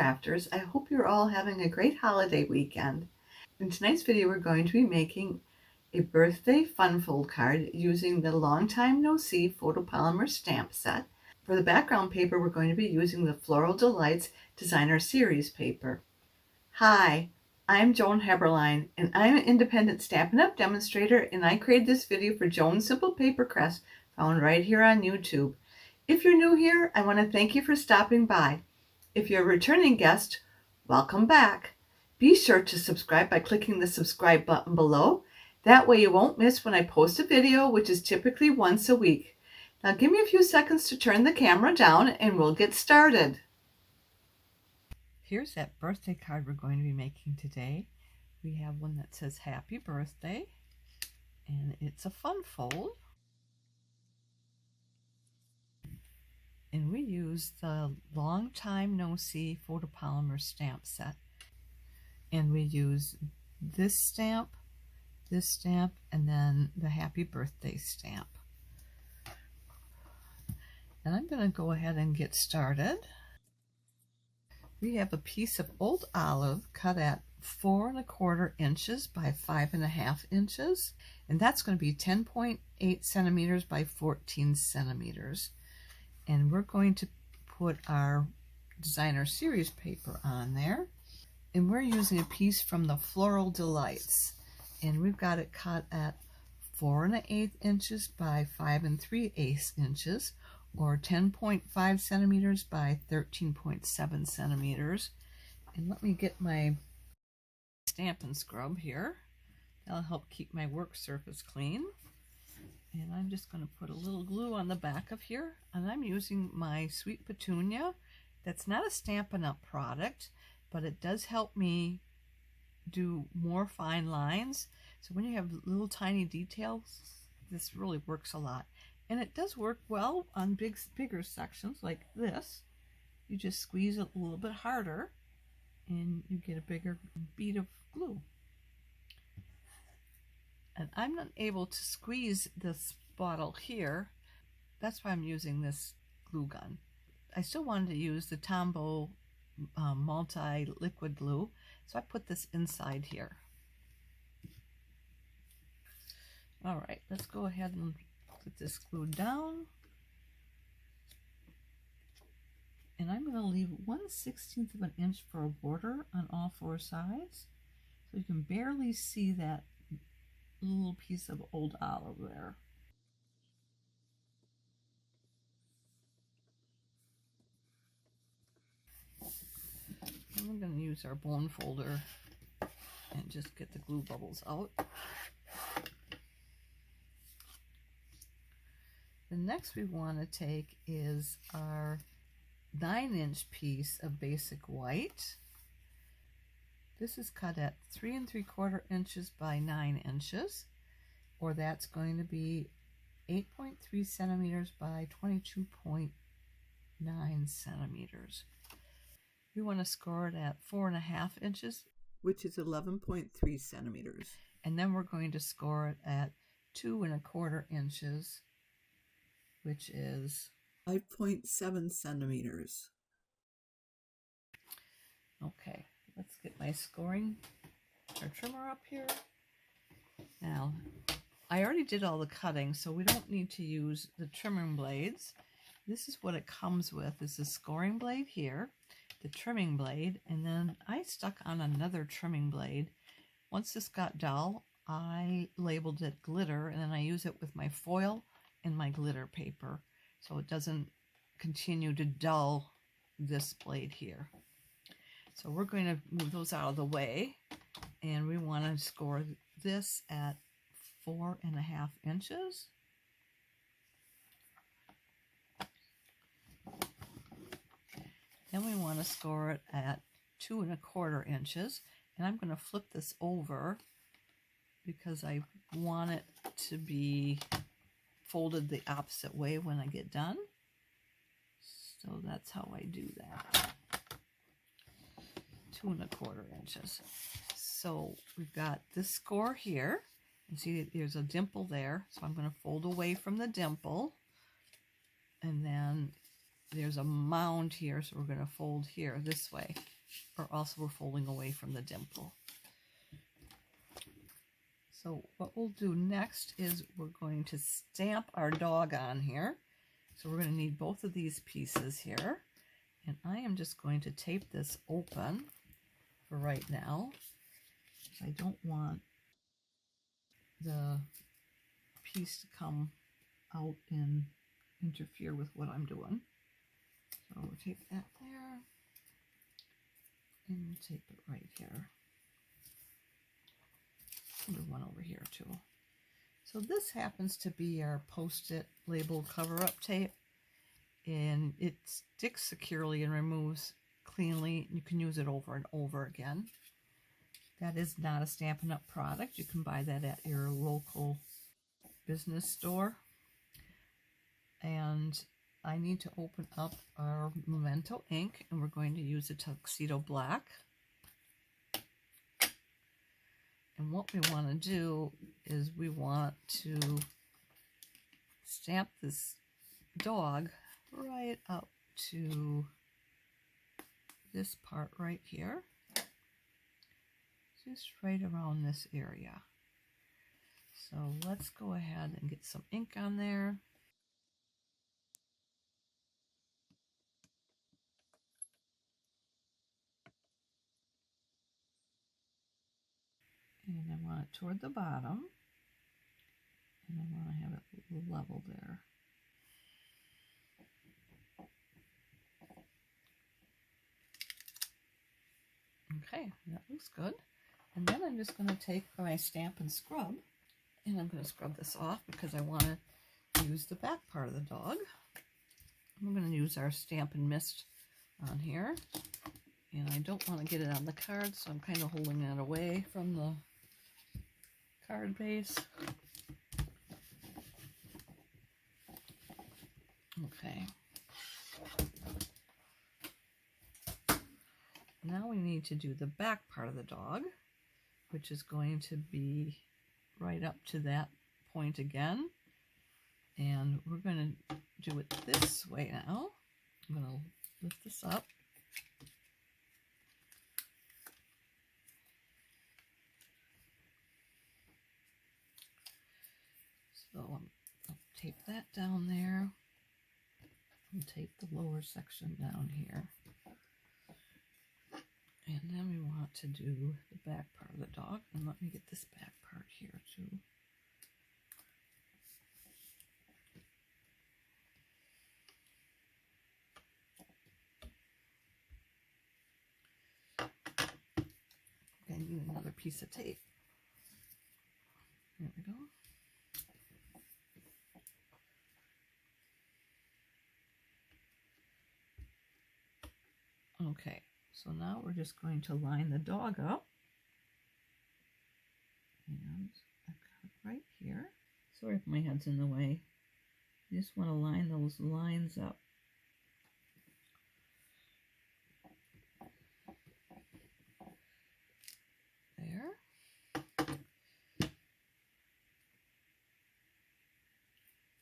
crafters. I hope you're all having a great holiday weekend. In tonight's video, we're going to be making a birthday fun fold card using the Long Time No See photopolymer stamp set. For the background paper, we're going to be using the Floral Delights Designer Series paper. Hi, I'm Joan Heberlein, and I'm an independent Stampin' Up! Demonstrator, and I created this video for Joan's Simple Paper Crafts, found right here on YouTube. If you're new here, I want to thank you for stopping by. If you're a returning guest, welcome back. Be sure to subscribe by clicking the subscribe button below. That way you won't miss when I post a video, which is typically once a week. Now give me a few seconds to turn the camera down and we'll get started. Here's that birthday card we're going to be making today. We have one that says Happy Birthday, and it's a fun fold. And we use the Long Time No See photopolymer stamp set. And we use this stamp, and then the Happy Birthday stamp. And I'm going to go ahead and get started. We have a piece of old olive cut at 4 1/4 inches by 5 1/2 inches. And that's going to be 10.8 centimeters by 14 centimeters. And we're going to put our designer series paper on there. And we're using a piece from the Floral Delights. And we've got it cut at 4 1/8 inches by 5 3/8 inches, or 10.5 centimeters by 13.7 centimeters. And let me get my Stampin' Scrub here. That'll help keep my work surface clean. And I'm just going to put a little glue on the back of here. And I'm using my Sweet Petunia. That's not a Stampin' Up! Product, but it does help me do more fine lines. So when you have little tiny details, this really works a lot. And it does work well on bigger sections like this. You just squeeze it a little bit harder and you get a bigger bead of glue. And I'm not able to squeeze this bottle here. That's why I'm using this glue gun. I still wanted to use the Tombow multi-liquid glue, so I put this inside here. All right, let's go ahead and put this glue down. And I'm going to leave 1/16 of an inch for a border on all 4 sides, so you can barely see that little piece of old olive there. And we're going to use our bone folder and just get the glue bubbles out. The next we want to take is our 9-inch piece of basic white. This is cut at 3 3/4 inches by 9 inches, or that's going to be 8.3 centimeters by 22.9 centimeters. We want to score it at 4 1/2 inches, which is 11.3 centimeters. And then we're going to score it at 2 1/4 inches, which is 5.7 centimeters. Okay. Let's get my scoring or trimmer up here. Now, I already did all the cutting, so we don't need to use the trimming blades. This is what it comes with, is the scoring blade here, the trimming blade, and then I stuck on another trimming blade. Once this got dull, I labeled it glitter, and then I use it with my foil and my glitter paper, so it doesn't continue to dull this blade here. So we're going to move those out of the way, and we want to score this at 4 1/2 inches. Then we want to score it at 2 1/4 inches, and I'm going to flip this over because I want it to be folded the opposite way when I get done. So that's how I do that. 2 1/4 inches. So we've got this score here. You see there's a dimple there, so I'm going to fold away from the dimple, and then there's a mound here, so we're going to fold here this way. or also we're folding away from the dimple. So what we'll do next is we're going to stamp our dog on here. So we're going to need both of these pieces here. And I am just going to tape this open for right now. I don't want the piece to come out and interfere with what I'm doing. So we'll tape that there. And we'll tape it right here. I'll do one over here too. So this happens to be our Post-it label cover-up tape, and it sticks securely and removes cleanly. You can use it over and over again. That is not a Stampin' Up! Product. You can buy that at your local business store. And I need to open up our Memento ink, and we're going to use a Tuxedo Black. And what we want to do is we want to stamp this dog right up to this part right here. Just right around this area. So let's go ahead and get some ink on there. And I want it toward the bottom. And I want to have it level there. Okay, that looks good. And then I'm just going to take my stamp and scrub. And I'm going to scrub this off because I want to use the back part of the dog. I'm going to use our Stampin' Mist on here. And I don't want to get it on the card, so I'm kind of holding it away from the card base. Okay. Now we need to do the back part of the dog, which is going to be right up to that point again. And we're going to do it this way now. I'm going to lift this up. So I'll tape that down there and tape the lower section down here. And then we want to do the back part of the dog. And let me get this back part here too. I need another piece of tape. There we go. Okay, so now we're just going to line the dog up. And I've got it right here. Sorry if my head's in the way. You just want to line those lines up. There.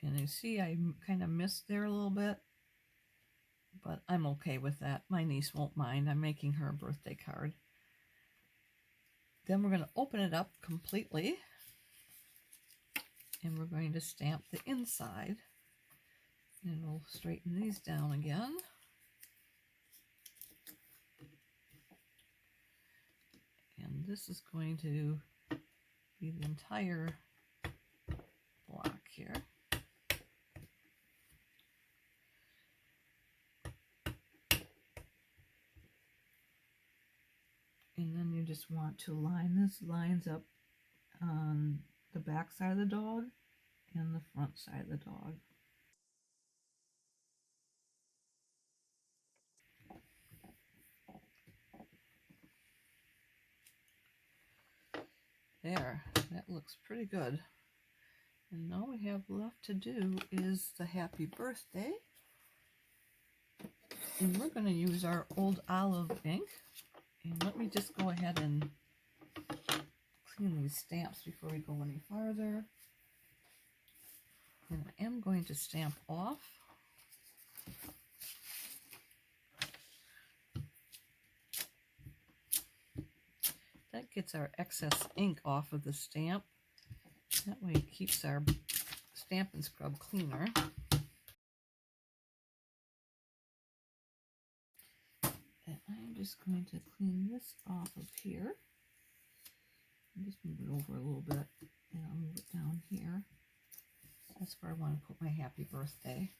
And you see I kind of missed there a little bit. But I'm okay with that. My niece won't mind. I'm making her a birthday card. Then we're going to open it up completely. And we're going to stamp the inside. And we'll straighten these down again. And this is going to be the entire block here. And then you just want to line this lines up on the back side of the dog and the front side of the dog. There, that looks pretty good. And all we have left to do is the happy birthday. And we're going to use our Old Olive ink. And let me just go ahead and clean these stamps before we go any farther. And I am going to stamp off. That gets our excess ink off of the stamp. That way it keeps our Stampin' Scrub cleaner. And I'm just going to clean this off of here. I'll just move it over a little bit, and I'll move it down here. That's where I want to put my happy birthday.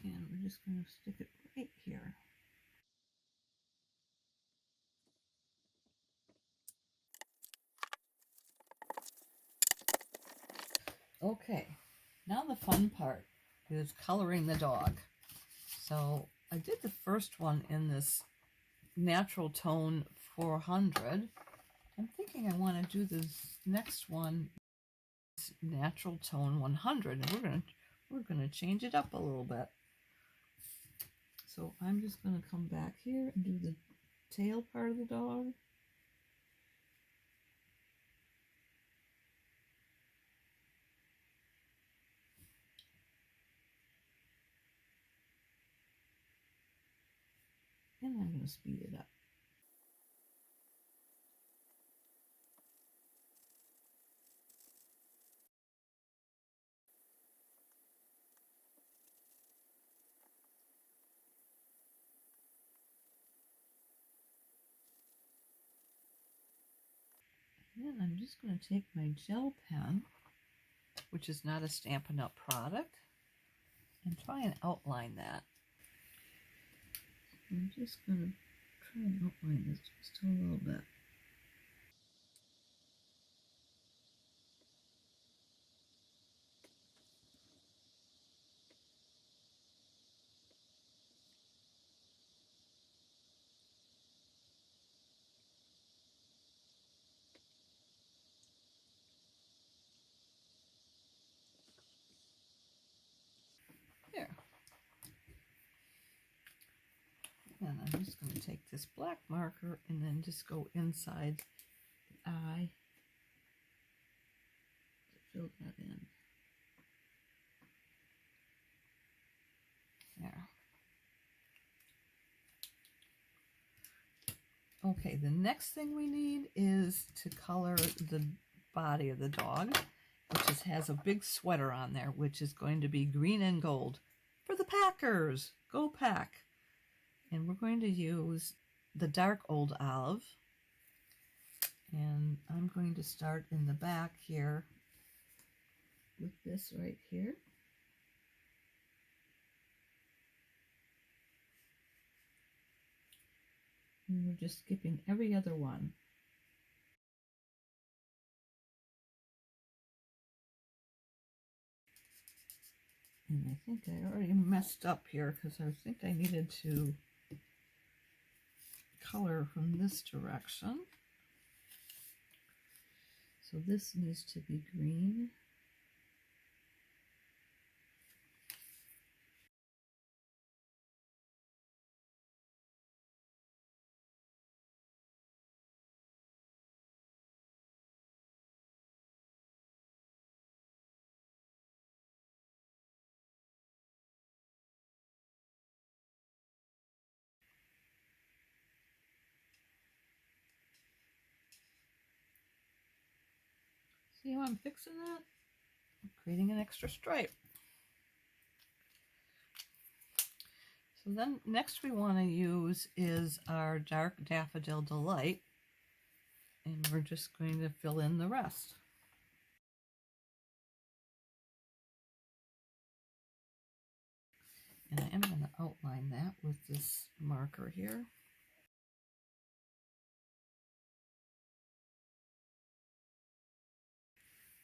And we're just going to stick it right here. Okay, now the fun part is coloring the dog. So I did the first one in this natural tone 400. I'm thinking I want to do this next one natural tone 100, and we're gonna change it up a little bit. So I'm just going to come back here and do the tail part of the dog. And I'm going to speed it up. And then I'm just going to take my gel pen, which is not a Stampin' Up! Product, and try and outline that. I'm just going to try and outline this just a little bit. There. And I'm just going to take this black marker and then just go inside the eye to fill that in. There. Okay, the next thing we need is to color the body of the dog, which has a big sweater on there, which is going to be green and gold. For the Packers! Go Pack! And we're going to use the dark Old Olive. And I'm going to start in the back here with this right here. And we're just skipping every other one. And I think I already messed up here because I think I needed to color from this direction. So this needs to be green. See how I'm fixing that? I'm creating an extra stripe. So then next we want to use is our dark Daffodil Delight, and we're just going to fill in the rest. And I am going to outline that with this marker here.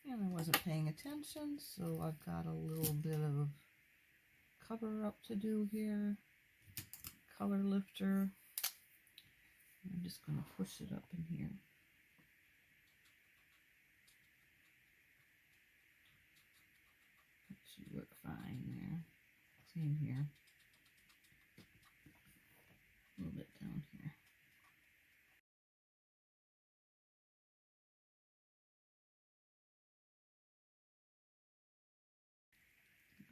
And I wasn't paying attention, so I've got a little bit of cover up to do here. Color lifter. I'm just going to push it up in here. That should work fine there. Same here. A little bit down here.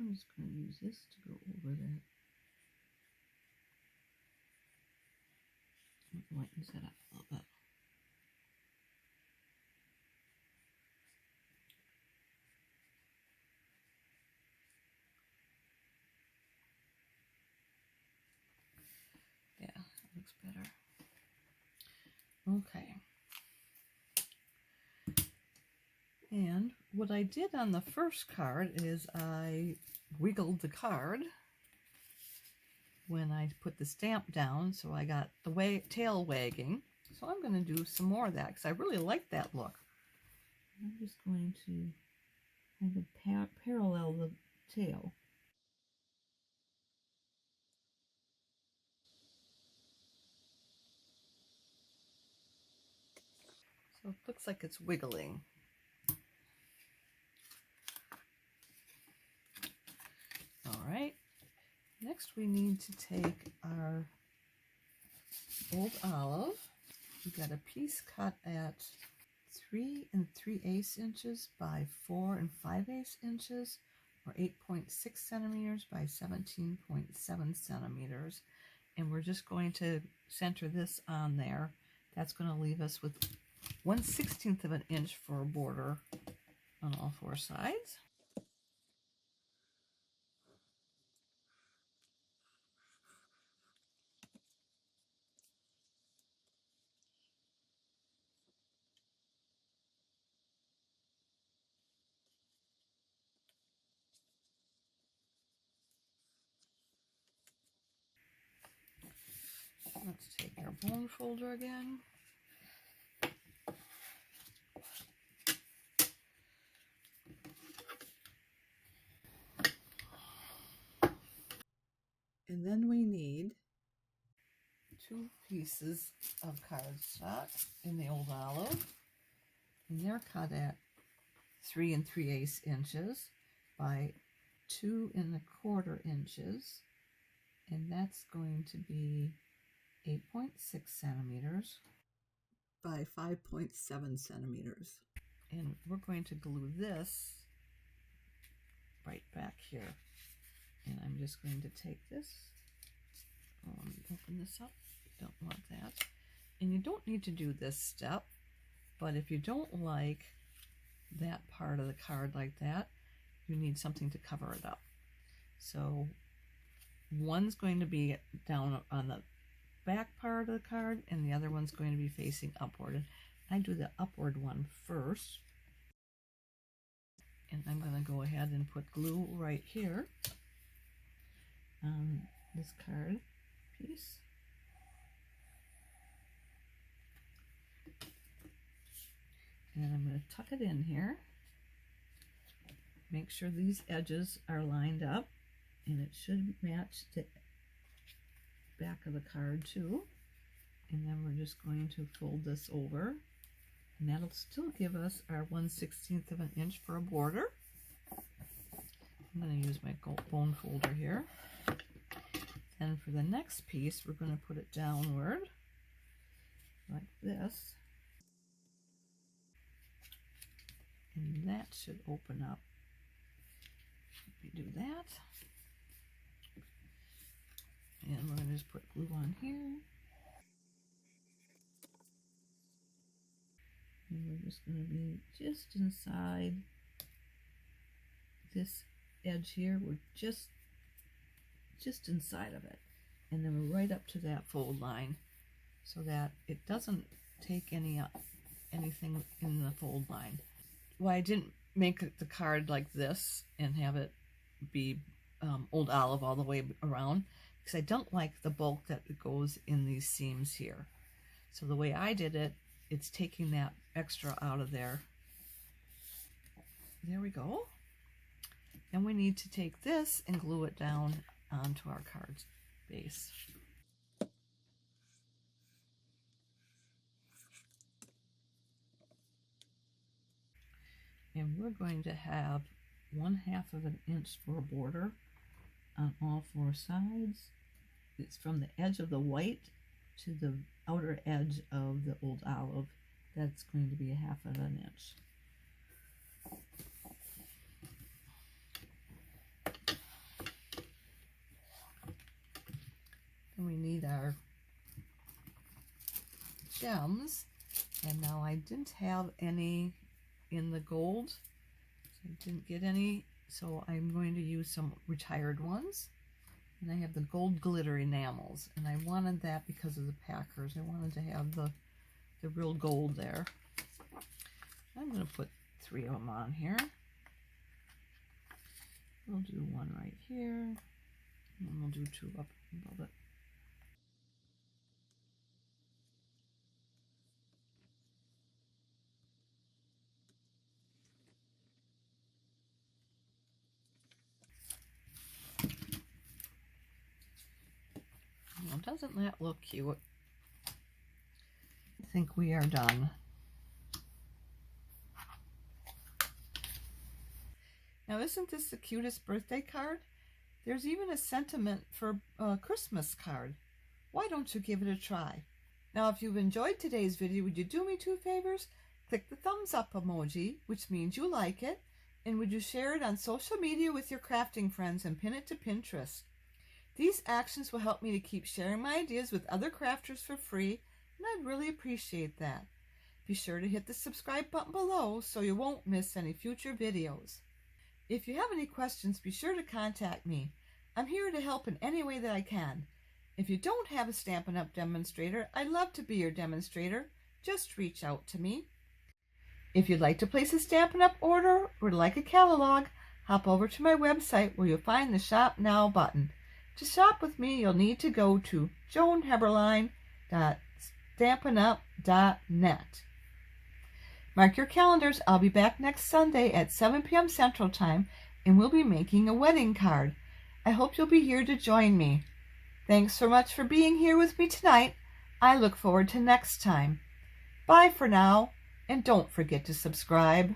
I'm just going to use this to go over that. Lightens that up a little bit. Yeah, that looks better. Okay. And what I did on the first card is I wiggled the card when I put the stamp down, so I got the tail wagging. So I'm going to do some more of that because I really like that look. I'm just going to kind of parallel the tail. So it looks like it's wiggling. All right. Next we need to take our old olive. We've got a piece cut at 3 3/8 inches by 4 5/8 inches, or 8.6 centimeters by 17.7 centimeters. And we're just going to center this on there. That's going to leave us with 1/16 of an inch for a border on all 4 sides. Let's take our bone folder again. And then we need 2 pieces of cardstock in the old olive. And they're cut at 3 3/8 inches by 2 1/4 inches. And that's going to be 8.6 centimeters by 5.7 centimeters. And we're going to glue this right back here. And I'm just going to take this. Let me open this up. Don't want that. And you don't need to do this step, but if you don't like that part of the card like that, you need something to cover it up. So one's going to be down on the back part of the card, and the other one's going to be facing upward. I do the upward one first, and I'm going to go ahead and put glue right here on this card piece. And I'm going to tuck it in here. Make sure these edges are lined up, and it should match the back of the card too. And then we're just going to fold this over, and that'll still give us our 1/16 of an inch for a border. I'm going to use my bone folder here. And for the next piece, we're going to put it downward like this. And that should open up. Let me do that. And we're going to just put glue on here. And we're just going to be just inside this edge here. We're just inside of it. And then we're right up to that fold line so that it doesn't take anything in the fold line. Well, I didn't make the card like this and have it be old olive all the way around, because I don't like the bulk that goes in these seams here. So the way I did it, it's taking that extra out of there. There we go. And we need to take this and glue it down onto our card base. And we're going to have 1/2 of an inch for a border on all 4 sides. It's from the edge of the white to the outer edge of the old olive. That's going to be 1/2 of an inch. And we need our gems. And now I didn't have any in the gold. So I didn't get any. So I'm going to use some retired ones. And I have the gold glitter enamels. And I wanted that because of the Packers. I wanted to have the real gold there. I'm going to put 3 of them on here. We'll do one right here, and then we'll do 2 up above it. Now, doesn't that look cute? I think we are done. Now, isn't this the cutest birthday card? There's even a sentiment for a Christmas card. Why don't you give it a try? Now, if you've enjoyed today's video, would you do me 2 favors? Click the thumbs up emoji, which means you like it, and would you share it on social media with your crafting friends and pin it to Pinterest? These actions will help me to keep sharing my ideas with other crafters for free, and I'd really appreciate that. Be sure to hit the subscribe button below so you won't miss any future videos. If you have any questions, be sure to contact me. I'm here to help in any way that I can. If you don't have a Stampin' Up! Demonstrator, I'd love to be your demonstrator. Just reach out to me. If you'd like to place a Stampin' Up! Order or would like a catalog, hop over to my website where you'll find the Shop Now button. To shop with me, you'll need to go to joanheberlein.stampinup.net. Mark your calendars. I'll be back next Sunday at 7 p.m. Central Time, and we'll be making a wedding card. I hope you'll be here to join me. Thanks so much for being here with me tonight. I look forward to next time. Bye for now, and don't forget to subscribe.